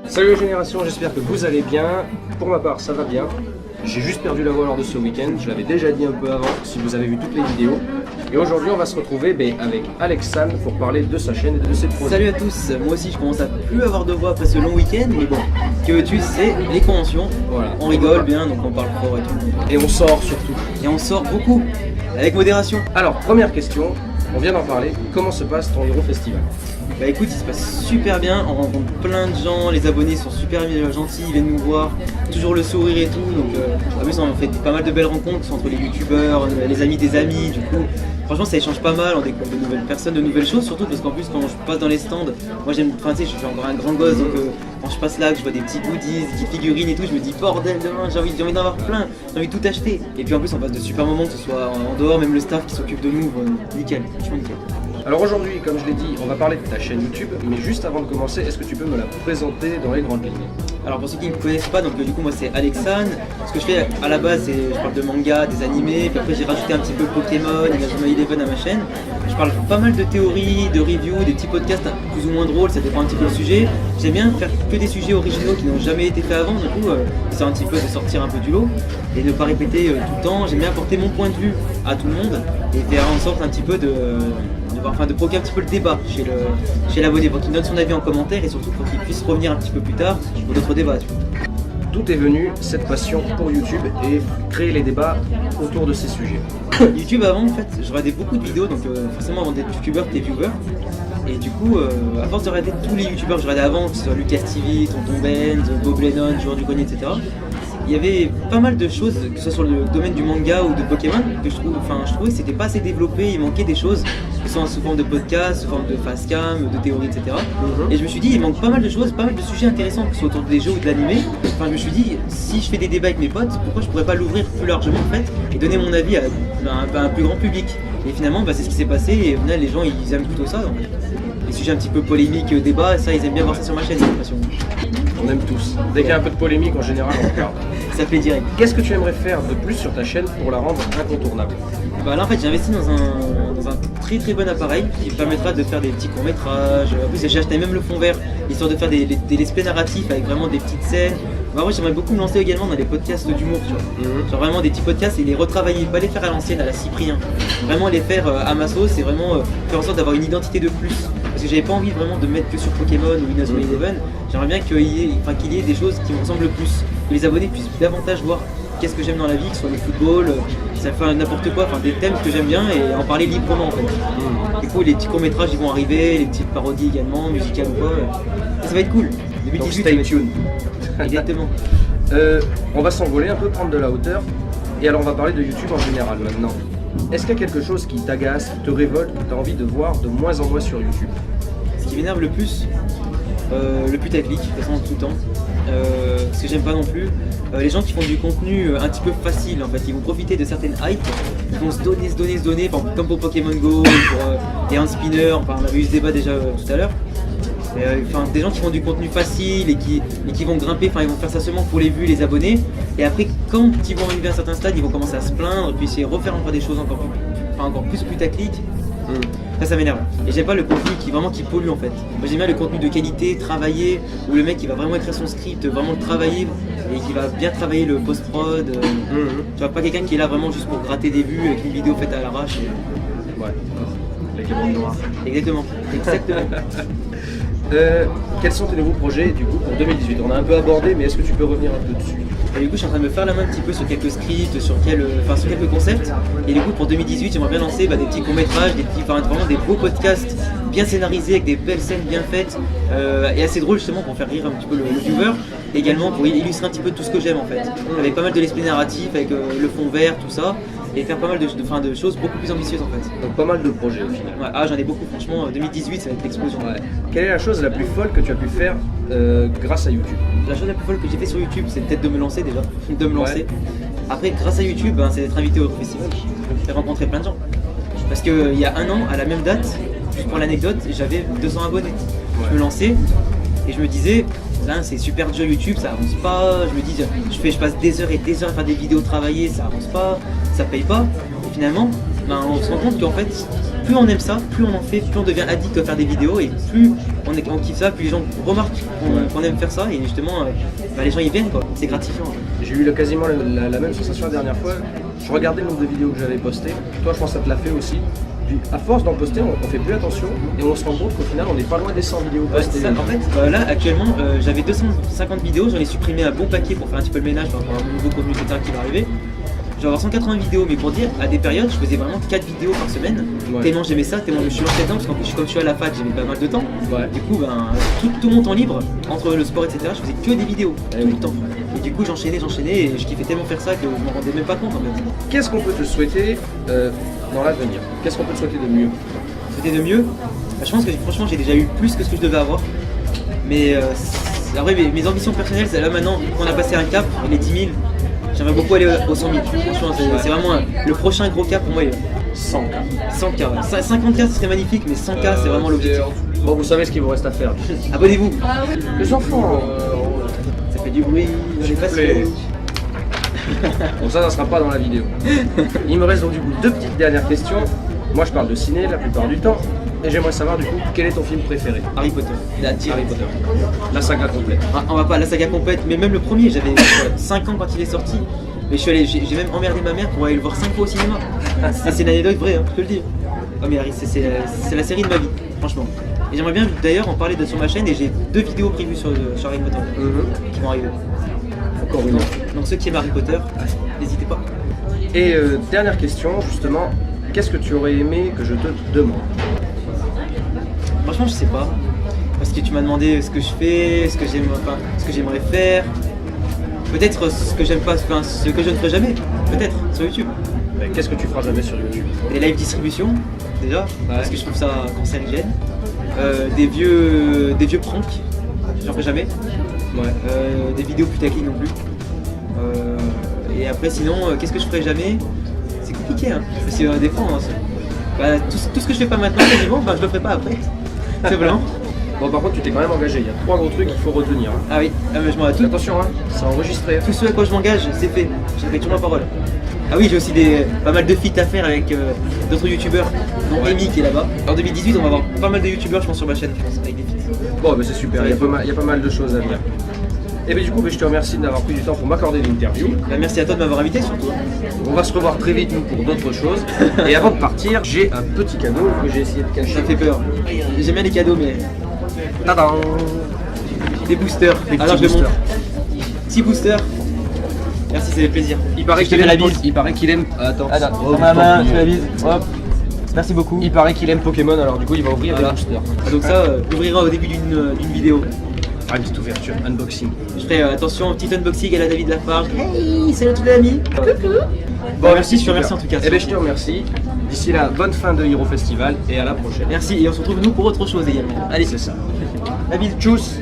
Salut les générations, j'espère que vous allez bien. Pour ma part, ça va bien. J'ai juste perdu la voix lors de ce week-end, je l'avais déjà dit un peu avant, si vous avez vu toutes les vidéos. Et aujourd'hui, on va se retrouver avec Alexandre pour parler de sa chaîne et de ses projets. Salut à tous, moi aussi je commence à plus avoir de voix après ce long week-end, mais bon, que veux-tu, c'est les conventions. Voilà. On rigole bien, donc on parle fort et tout. Et on sort surtout. Et on sort beaucoup, avec modération. Alors, première question, on vient d'en parler, comment se passe ton Hero Festival? Bah écoute, il se passe super bien, on rencontre plein de gens, les abonnés sont super gentils, ils viennent nous voir, toujours le sourire et tout, donc en plus on fait pas mal de belles rencontres entre les youtubeurs, les amis des amis, du coup franchement ça échange pas mal, on découvre de nouvelles personnes, de nouvelles choses, surtout parce qu'en plus quand je passe dans les stands, moi j'aime, enfin tu sais je suis encore un grand gosse, donc quand je passe là, que je vois des petits goodies, des petites figurines et tout, je me dis bordel demain j'ai envie d'en avoir plein, j'ai envie de tout acheter, et puis en plus on passe de super moments, que ce soit en dehors, même le staff qui s'occupe de nous, nickel, franchement nickel. Alors aujourd'hui, comme je l'ai dit, on va parler de ta chaîne YouTube, mais juste avant de commencer, est-ce que tu peux me la présenter dans les grandes lignes? Alors pour ceux qui ne me connaissent pas, donc du coup moi c'est Alexandre. Ce que je fais à la base, c'est je parle de manga, des animés, puis après j'ai rajouté un petit peu Pokémon, Inazuma Eleven à ma chaîne. Je parle pas mal de théories, de reviews, des petits podcasts plus ou moins drôles, ça dépend un petit peu du sujet. J'aime bien faire que des sujets originaux qui n'ont jamais été faits avant, du coup c'est un petit peu de sortir un peu du lot et ne pas répéter tout le temps. J'aime bien apporter mon point de vue à tout le monde et faire en sorte un petit peu de provoquer un petit peu le débat chez l'abonné pour qu'il donne son avis en commentaire et surtout pour qu'il puisse revenir un petit peu plus tard pour d'autres débats. D'où est venue cette passion pour YouTube et créer les débats autour de ces sujets? YouTube avant en fait, je regardais beaucoup de vidéos, donc forcément avant d'être youtubeur, t'es viewer. Et du coup, à force de regarder tous les youtubeurs que je regardais avant, que ce soit Lucas TV, Tonton Ben, Bob Lennon, Joueur du Grenier, etc. Il y avait pas mal de choses, que ce soit sur le domaine du manga ou de Pokémon, que je trouvais que c'était pas assez développé, il manquait des choses, que ce soit sous forme de podcast, sous forme de facecam, de théorie, etc. Et je me suis dit, il manque pas mal de choses, pas mal de sujets intéressants, que ce soit autour des jeux ou de l'animé. Enfin, je me suis dit, si je fais des débats avec mes potes, pourquoi je pourrais pas l'ouvrir plus largement en fait, et donner mon avis à un plus grand public. Et finalement, c'est ce qui s'est passé, et au final, les gens ils aiment plutôt ça. Donc, les sujets un petit peu polémiques, débat, ça ils aiment bien voir ça sur ma chaîne, j'ai l'impression. On aime tous. Dès qu'il y a un peu de polémique, en général, on regarde. Ça fait direct. Qu'est-ce que tu aimerais faire de plus sur ta chaîne pour la rendre incontournable? Là en fait j'ai investi dans un très très bon appareil qui me permettra de faire des petits courts métrages. En plus j'ai acheté même le fond vert histoire de faire des let's play narratifs avec vraiment des petites scènes. Moi j'aimerais beaucoup me lancer également dans des podcasts d'humour, tu vois. Genre vraiment des petits podcasts et les retravailler, pas les faire à l'ancienne, à la Cyprien. Vraiment les faire à ma sauce et vraiment faire en sorte d'avoir une identité de plus. Parce que j'avais pas envie vraiment de mettre que sur Pokémon ou Inazuma Eleven. J'aimerais bien qu'il y ait des choses qui me ressemblent plus. Que les abonnés puissent davantage voir qu'est-ce que j'aime dans la vie, que ce soit le football, ça fait n'importe quoi, des thèmes que j'aime bien et en parler librement en fait. Du coup les petits courts-métrages ils vont arriver, les petites parodies également, musicales ou quoi. Et ça va être cool. Début Donc 18, stay tuned. Exactement. On va s'envoler un peu, prendre de la hauteur. Et alors on va parler de YouTube en général maintenant. Est-ce qu'il y a quelque chose qui t'agace, qui te révolte, que tu as envie de voir de moins en moins sur YouTube? Ce qui m'énerve le plus, le putaclic, de toute façon tout le temps. Ce que j'aime pas non plus, les gens qui font du contenu un petit peu facile en fait, ils vont profiter de certaines hypes, ils vont se donner, comme pour Pokémon Go, pour les hand spinners, on avait eu ce débat déjà tout à l'heure. Des gens qui font du contenu facile et qui vont grimper, ils vont faire ça seulement pour les vues, les abonnés, et après quand ils vont arriver à un certain stade, ils vont commencer à se plaindre, puis essayer de refaire encore des choses encore plus putaclic. Ça m'énerve. Et j'aime pas le contenu qui pollue en fait. Moi j'aime bien le contenu de qualité, travaillé, où le mec il va vraiment écrire son script, vraiment le travailler et qui va bien travailler le post-prod. Tu vois, pas quelqu'un qui est là vraiment juste pour gratter des vues avec une vidéo faite à l'arrache. Ouais. Les commandes noires. Exactement. Quels sont tes nouveaux projets du coup pour 2018? On a un peu abordé, mais est-ce que tu peux revenir un peu dessus? Et du coup je suis en train de me faire la main un petit peu sur quelques scripts, sur quelques concepts. Et du coup pour 2018 j'aimerais bien lancer des petits courts-métrages, vraiment des beaux podcasts bien scénarisés avec des belles scènes bien faites et assez drôles justement pour faire rire un petit peu le viewer. Et également pour illustrer un petit peu tout ce que j'aime en fait. Avec pas mal de l'esprit narratif, avec le fond vert, tout ça. Et faire pas mal de choses beaucoup plus ambitieuses en fait. Donc pas mal de projets au final. Ouais, j'en ai beaucoup franchement, 2018 ça va être l'explosion. Ouais. Quelle est la chose la plus folle que tu as pu faire grâce à YouTube? La chose la plus folle que j'ai fait sur YouTube c'est peut-être de me lancer déjà, Après grâce à YouTube c'est d'être invité au festival et rencontrer plein de gens. Parce qu'il y a un an, à la même date, juste pour l'anecdote, j'avais 200 abonnés. Je me lançais et je me disais, là c'est super dur YouTube, ça avance pas, je me dis, je passe des heures et des heures à faire des vidéos travaillées, ça avance pas, ça paye pas. Et finalement, on se rend compte qu'en fait, plus on aime ça, plus on en fait, plus on devient addict à faire des vidéos et plus on kiffe ça, plus les gens remarquent qu'on aime faire ça et justement les gens y viennent quoi, c'est gratifiant. J'ai eu quasiment la même sensation la dernière fois. Je regardais le nombre de vidéos que j'avais postées. Toi, je pense que ça te l'a fait aussi. Puis à force d'en poster, on fait plus attention et on se rend compte qu'au final, on n'est pas loin des 100 vidéos postées. Ça, en fait, là actuellement, j'avais 250 vidéos, j'en ai supprimé un bon paquet pour faire un petit peu le ménage par rapport à un nouveau contenu etc. qui va arriver. Je vais avoir 180 vidéos, mais pour dire, à des périodes, je faisais vraiment 4 vidéos par semaine. Ouais. Tellement j'aimais ça, tellement je me suis lancé dedans, parce qu'en plus, comme je suis à la fac, j'avais pas mal de temps. Ouais. Du coup, tout mon temps libre, entre le sport, etc., je faisais que des vidéos, tout le temps. Et du coup, j'enchaînais, et je kiffais tellement faire ça que je m'en rendais même pas compte en fait. Qu'est-ce qu'on peut te souhaiter dans l'avenir? Qu'est-ce qu'on peut te souhaiter de mieux? C'était de mieux. Je pense que franchement, j'ai déjà eu plus que ce que je devais avoir. Mais après, mes ambitions personnelles, c'est là maintenant qu'on a passé un cap, les 10 000. J'aimerais beaucoup aller aux 100 000. Franchement, c'est vraiment le prochain gros cap pour moi. 100K. 100K. 50K, ce serait magnifique, mais 100K, c'est vraiment l'objectif. Bon, vous savez ce qu'il vous reste à faire. Abonnez-vous. Les enfants, Ça fait du bruit. s'il vous plaît. Bon, ça sera pas dans la vidéo. Il me reste donc du coup 2 petites dernières questions. Moi, je parle de ciné la plupart du temps. Et j'aimerais savoir du coup, quel est ton film préféré? Harry Potter. Harry Potter. La saga complète. On va pas la saga complète, mais même le premier, j'avais 5 ans quand il est sorti. Mais j'ai même emmerdé ma mère pour aller le voir 5 fois au cinéma. C'est une anecdote vraie, je te le dis. Oh mais Harry, c'est la série de ma vie, franchement. Et j'aimerais bien d'ailleurs en parler sur ma chaîne et j'ai 2 vidéos prévues sur Harry Potter qui vont arriver. Encore une. Donc ceux qui aiment Harry Potter, n'hésitez pas. Et dernière question, justement, qu'est-ce que tu aurais aimé que je te demande? Franchement, je sais pas. Parce que tu m'as demandé ce que je fais, ce que j'aimerais faire. Peut-être ce que j'aime pas, ce que je ne ferai jamais. Peut-être sur YouTube. Mais qu'est-ce que tu feras jamais sur YouTube? Des live distribution, déjà, parce que je trouve ça cancérigène. Des vieux pranks, j'en ferai jamais. Ouais. Des vidéos putaclic non plus. Et après, sinon, qu'est-ce que je ferai jamais? C'est compliqué, hein. Parce que des fois, tout ce que je fais pas maintenant, quasiment, je le ferai pas après. C'est blanc. Bon, par contre, tu t'es quand même engagé. Il y a 3 gros trucs qu'il faut retenir. Hein. Ah oui, mais je m'en tout. Attention, hein, c'est enregistré. Tout ce à quoi je m'engage, c'est fait. Je répète toujours ma parole. Ah oui, j'ai aussi pas mal de feats à faire avec d'autres youtubeurs, dont Amy qui est là-bas. En 2018, on va avoir pas mal de youtubeurs, je pense, sur ma chaîne, avec des feats. Bon, c'est super, il y a pas mal de choses à dire. Et bien du coup, je te remercie d'avoir pris du temps pour m'accorder l'interview. Merci à toi de m'avoir invité surtout. On va se revoir très vite nous pour d'autres choses. Et avant de partir, j'ai un petit cadeau que j'ai essayé de cacher. Ça me fait peur. J'aime bien les cadeaux, mais... Tadam! Des boosters. Des Alors petits je montre. boosters. Petit booster. Merci, ça fait plaisir. Il paraît qu'il aime... Attends. Dans ma main, je fais la bise. Hop. Merci beaucoup. Il paraît qu'il aime Pokémon, alors du coup il va ouvrir des boosters. Donc ça, j'ouvrirai au début d'une vidéo. Ah, une petite ouverture, unboxing. Je ferai attention, petit unboxing à la David Lafarge. Hey, salut tous les amis. Coucou. Bon, merci, je te remercie en tout cas. Eh bien, je te remercie. D'ici là, bonne fin de Hero Festival et à la prochaine. Merci, et on se retrouve nous pour autre chose également. Allez, c'est ça. La bise. Tchuss.